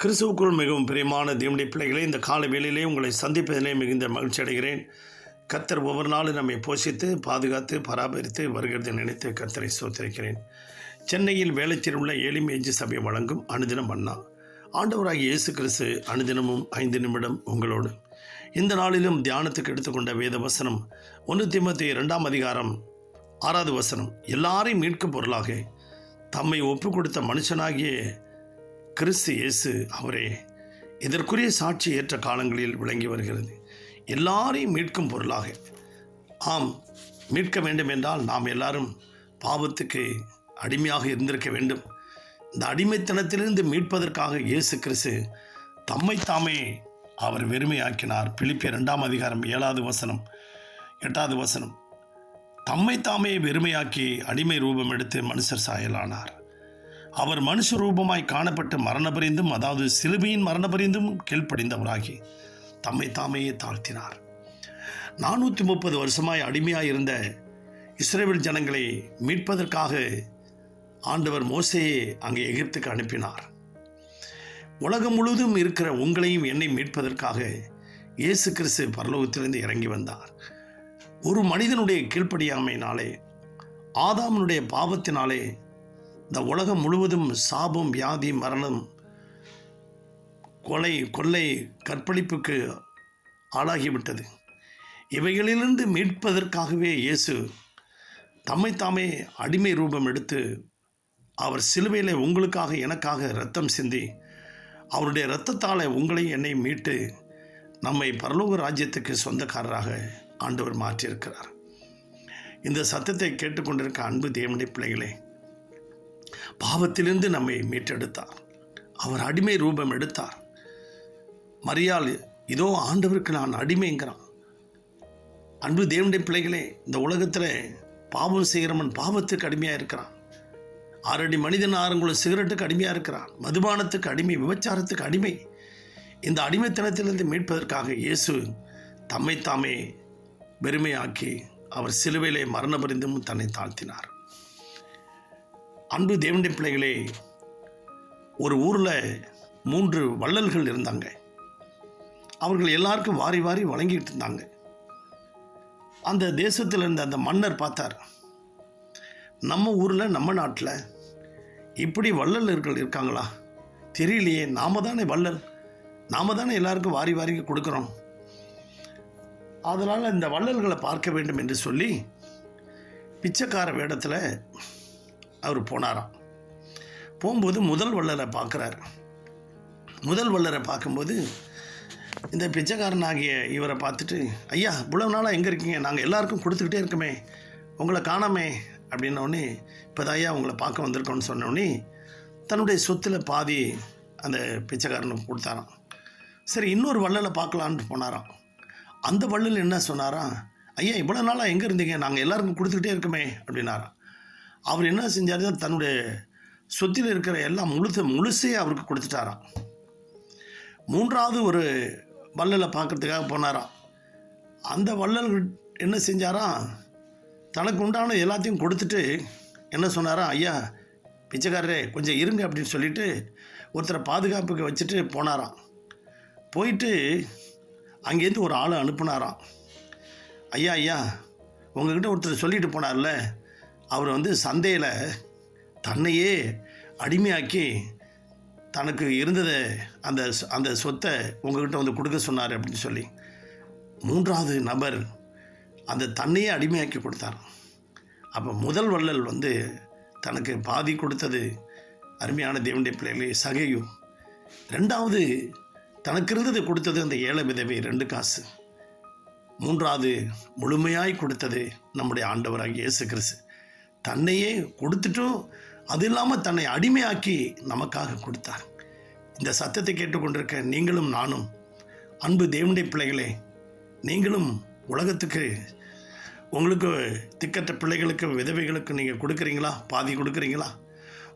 கிறிஸ்துவுக்குள் மிகவும் பிரியமான தேவனுடைய பிள்ளைகளே, இந்த கால வேளையிலே உங்களை சந்திப்பதிலே மிகுந்த மகிழ்ச்சி அடைகிறேன். கர்த்தர் ஒவ்வொரு நாளும் நம்மை போஷித்து பாதுகாத்து பராமரித்து வருகிறதை நினைத்து கர்த்தரை ஸ்தோத்திரிக்கிறேன். சென்னையில் வேளச்சேரியில் உள்ள எளிமேஜி சபை வழங்கும் அனுதினம் மன்னா. ஆண்டவராகிய இயேசு கிறிஸ்து அனுதினமும் 5 நிமிடம் உங்களோடு. இந்த நாளிலும் தியானத்துக்கு எடுத்துக்கொண்ட வேத வசனம் 1 தீமோத்தேயு 2 அதிகாரம் 6 வசனம். எல்லாரையும் மீட்கும் பொருளாக தம்மை ஒப்பு கொடுத்த மனுஷனாகிய கிறிஸ்து இயேசு அவரே இதற்குரிய சாட்சி ஏற்ற காலங்களில் விளங்கி வருகிறது. எல்லாரையும் மீட்கும் பொருளாக. ஆம், மீட்க வேண்டும் என்றால் நாம் எல்லாரும் பாவத்துக்கு அடிமையாக இருந்திருக்க வேண்டும். இந்த அடிமைத்தனத்திலிருந்து மீட்பதற்காக இயேசு கிறிஸ்து தம்மைத்தாமே அவர் வெறுமையாக்கினார். பிலிப்பியர் 2 அதிகாரம் 7 வசனம் 8 வசனம். தம்மைத்தாமே வெறுமையாக்கி அடிமை ரூபம் எடுத்து மனுஷர் சாயலானார். அவர் மனுஷ ரூபமாய் காணப்பட்டு மரணபரிந்தும், அதாவது சிலுவையின் மரணபரிந்தும் கீழ்ப்படிந்தவராகி தம்மை தாமையே தாழ்த்தினார். 430 வருஷமாய் அடிமையாய் இருந்த இஸ்ரவேல் ஜனங்களை மீட்பதற்காக ஆண்டவர் மோசேயை அங்கே எகிப்துக்கு அனுப்பினார். உலகம் முழுவதும் இருக்கிற உங்களையும் என்னை மீட்பதற்காக இயேசு கிறிஸ்து பரலோகத்திலிருந்து இறங்கி வந்தார். ஒரு மனிதனுடைய கீழ்ப்படியாமையினாலே, ஆதாமனுடைய பாவத்தினாலே இந்த உலகம் முழுவதும் சாபம், வியாதி, மரணம், கொள்ளை, கற்பழிப்புக்கு ஆளாகிவிட்டது. இவைகளிலிருந்து மீட்பதற்காகவே இயேசு தம்மைத்தாமே அடிமை ரூபம் எடுத்து அவர் சிலுவையில் உங்களுக்காக எனக்காக இரத்தம் சிந்தி அவருடைய இரத்தத்தால் உங்களை என்னை மீட்டு நம்மை பரலோக ராஜ்யத்துக்கு சொந்தக்காரராக ஆண்டவர் மாற்றியிருக்கிறார். இந்த சத்தத்தை கேட்டுக்கொண்டிருக்க அன்பு தேவனுடைய பிள்ளைகளே, பாவத்திலிருந்து நம்மை மீட்டெடுத்தார். அவர் அடிமை ரூபம் எடுத்தார். மரியாள் இதோ ஆண்டவருக்கு நான் அடிமைங்கிறான். அன்பு தேவனுடைய பிள்ளைகளே, இந்த உலகத்தில் பாவம் செய்கிறவன் பாவத்துக்கு அடிமையாக இருக்கிறான். 6 அடி மனிதன் 6 சிகரெட்டுக்கு அடிமையாக இருக்கிறான். மதுபானத்துக்கு அடிமை, விபச்சாரத்துக்கு அடிமை. இந்த அடிமைத்தனத்திலிருந்து மீட்பதற்காக இயேசு தம்மைத்தாமே வெறுமையாக்கி அவர் சிலுவையிலே மரணபரிந்தும் தன்னை தாழ்த்தினார். அன்பு தேவனுடைய பிள்ளைகளே, ஒரு ஊரில் 3 வள்ளல்கள் இருந்தாங்க. அவர்கள் எல்லாருக்கும் வாரி வாரி வழங்கிட்டு இருந்தாங்க. அந்த தேசத்தில் இருந்த அந்த மன்னர் பார்த்தார், நம்ம ஊரில் நம்ம நாட்டில் இப்படி வள்ளல்கள் இருக்காங்களா தெரியலையே, நாம தானே வள்ளல், நாம தானே எல்லாருக்கும் வாரி வாரி கொடுக்குறோம். அதனால் இந்த வள்ளல்களை பார்க்க வேண்டும் என்று சொல்லி பிச்சைக்கார வேடத்தில் அவர் போனாராம். போகும்போது முதல் வள்ளலை பார்க்குறார். முதல் வள்ளரை பார்க்கும்போது இந்த பிச்சைக்காரனாகிய இவரை பார்த்துட்டு, ஐயா இவ்வளோ நாளாக எங்கே இருக்கீங்க, நாங்கள் எல்லாருக்கும் கொடுத்துக்கிட்டே இருக்கோமே, உங்களை காணாமே அப்படின்னோடனே, இப்போ தான் ஐயா உங்களை பார்க்க வந்திருக்கோன்னு சொன்னோடனே தன்னுடைய சொத்தில் பாதி அந்த பிச்சைக்காரனுக்கு கொடுத்தாராம். சரி, இன்னொரு வள்ளலை பார்க்கலான்னு போனாராம். அந்த வள்ளல் என்ன சொன்னாராம், ஐயா இவ்வளோ நாளாக எங்கே இருந்தீங்க, நாங்கள் எல்லாருக்கும் கொடுத்துக்கிட்டே இருக்கோமே அப்படின்னாராம். அவர் என்ன செஞ்சார், தன்னுடைய சொத்தில் இருக்கிற எல்லாம் முழுசே அவருக்கு கொடுத்துட்டாராம். 3வது ஒரு வள்ளலை பார்க்கறதுக்காக போனாராம். அந்த வள்ளல் என்ன செஞ்சாராம், தனக்கு உண்டான எல்லாத்தையும் கொடுத்துட்டு என்ன சொன்னாராம், ஐயா பிச்சைக்காரரே கொஞ்சம் இருங்க அப்படின்னு சொல்லிட்டு ஒருத்தரை பாதுகாப்புக்கு வச்சுட்டு போனாராம். போயிட்டு அங்கேருந்து ஒரு ஆளை அனுப்புனாராம். ஐயா ஐயா உங்ககிட்ட ஒருத்தர் சொல்லிட்டு போனார்ல, அவர் சந்தையில் தன்னையே அடிமையாக்கி தனக்கு இருந்ததை அந்த சொத்தை உங்ககிட்ட கொடுக்க சொன்னார் அப்படின்னு சொல்லி 3வது நபர் அந்த தன்னையே அடிமையாக்கி கொடுத்தார். அப்போ முதல் வள்ளல் தனக்கு பாதி கொடுத்தது அருமையான தேவனுடைய பிள்ளைகளே சகையு. 2வது தனக்கு இருந்ததை கொடுத்தது அந்த ஏழை விதவை 2 காசு. 3வது முழுமையாய் கொடுத்தது நம்முடைய ஆண்டவராகிய இயேசு கிறிஸ்து. தன்னையே கொடுத்துட்டும் அது இல்லாமல் தன்னை அடிமையாக்கி நமக்காக கொடுத்தார். இந்த சத்தத்தை கேட்டுக்கொண்டிருக்க நீங்களும் நானும் அன்பு தேவனுடைய பிள்ளைகளே, நீங்களும் உலகத்துக்கு உங்களுக்கு திக்கற்ற பிள்ளைகளுக்கு விதவைகளுக்கு நீங்கள் கொடுக்குறீங்களா? பாதி கொடுக்குறீங்களா?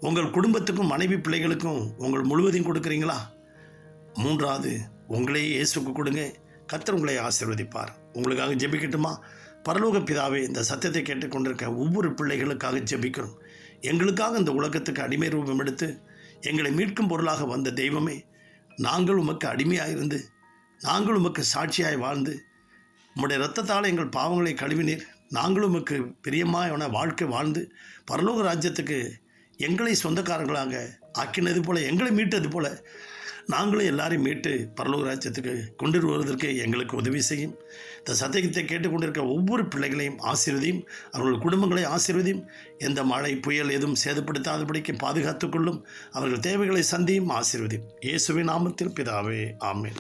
உங்கள் குடும்பத்துக்கும் மனைவி பிள்ளைகளுக்கும் உங்கள் முழுவதையும் கொடுக்குறீங்களா? 3வது உங்களே இயேசுக்கு கொடுங்க. கர்த்தர் உங்களை ஆசீர்வதிப்பார். உங்களுக்காக ஜெபிக்கட்டுமா? பரலோக பிதாவே, இந்த சத்தியத்தை கேட்டுக்கொண்டிருக்க ஒவ்வொரு பிள்ளைகளுக்காக ஜெபிக்கிறோம். எங்களுக்காக இந்த உலகத்துக்கு அடிமை ரூபம் எடுத்து எங்களை மீட்கும் பொருளாக வந்த தெய்வமே, நாங்கள் உமக்கு அடிமையாக இருந்து நாங்கள் உமக்கு சாட்சியாய் வாழ்ந்து உம்முடைய இரத்தத்தால் எங்கள் பாவங்களை கழுவினீர். நாங்களும் உமக்கு பிரியமான வாழ்க்கை வாழ்ந்து பரலோக ராஜ்யத்துக்கு எங்களை சொந்தக்காரங்களாக ஆக்கினது போல, எங்களை மீட்டது போல நாங்களும் எல்லாரையும் மீட்டு பரலோக ராஜ்யத்துக்கு கொண்டு வருவதற்கு எங்களுக்கு உதவி செய்யும். இந்த சத்தியத்தை கேட்டுக்கொண்டிருக்க ஒவ்வொரு பிள்ளைகளையும் ஆசீர்வதியும், அவர்கள் குடும்பங்களை ஆசீர்வதியும். எந்த மழை புயல் எதுவும் சேதப்படுத்தாதபடிக்கு பாதுகாத்துக்கொள்ளும். அவர்கள் தேவைகளை சந்தியும் ஆசீர்வதியும். இயேசுவின் நாமத்தில் பிதாவே, ஆமென்.